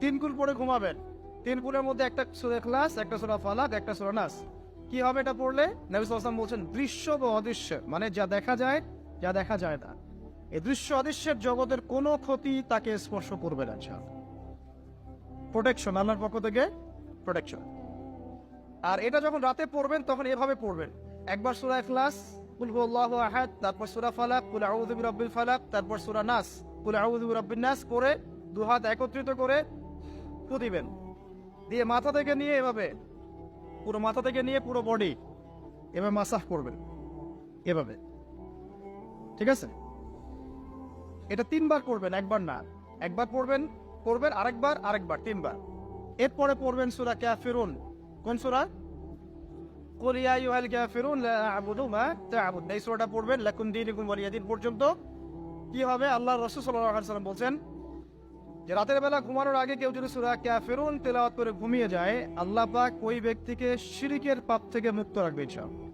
তিন কুল পড়ে ঘুমাবেন। তিন কুলের মধ্যে একটা সূরা ইখলাস, একটা সূরা ফালাক, একটা সূরা নাস। কি হবে এটা পড়লে? নবী সাল্লাল্লাহু আলাইহি ওয়াসাল্লাম বলছেন দৃশ্য বা অদৃশ্য, মানে যা দেখা যায়, যা দেখা যায় না, এই দৃশ্য অদৃশ্যের জগতের কোনো ক্ষতি তাকে স্পর্শ করবে না। প্রোটেকশন, আল্লাহর পক্ষ থেকে প্রোটেকশন। আর এটা যখন রাতে পড়বেন তখন এভাবে পড়বেন, একবার সূরা ইখলাস, কুল হুয়াল্লাহু আহাদ, তারপর সূরা ফালাক, কুল আউযু বিরাব্বিল ফালাক, তারপর সূরা নাস, কুল আউযু বিরাব্বিন নাস করে দুই হাত একত্রিত করে ফু দিবেন। দিয়ে মাথা থেকে নিয়ে এভাবে, পুরো মাথা থেকে নিয়ে পুরো বডি এভাবে মাসাজ করবেন, এভাবে। ঠিক আছে? এটা তিনবার করবেন, একবার না। একবার পড়বেন, করবেন আরেকবার, তিনবার। এরপরে পড়বেন সূরা কাফিরুন। কোন সূরা? কুল ইয়া আইয়ুহাল কাফিরুন লা আ'বুদু মা তা'বুদুন। এই সূরাটা পড়বেন লাকুম দীনুকুম ওয়ালিয়া দীন পর্যন্ত। কি হবে? আল্লাহর রাসূল সাল্লাল্লাহু আলাইহি ওয়াসাল্লাম বলছেন যে রাতের বেলা ঘুমানোর আগে কেউ যদি সূরা কাফিরুন তেলাওয়াত করে ঘুমিয়ে যায়, আল্লাহ পাক ওই ব্যক্তিকে শিরকের পাপ থেকে মুক্ত রাখবে ইনশাআল্লাহ।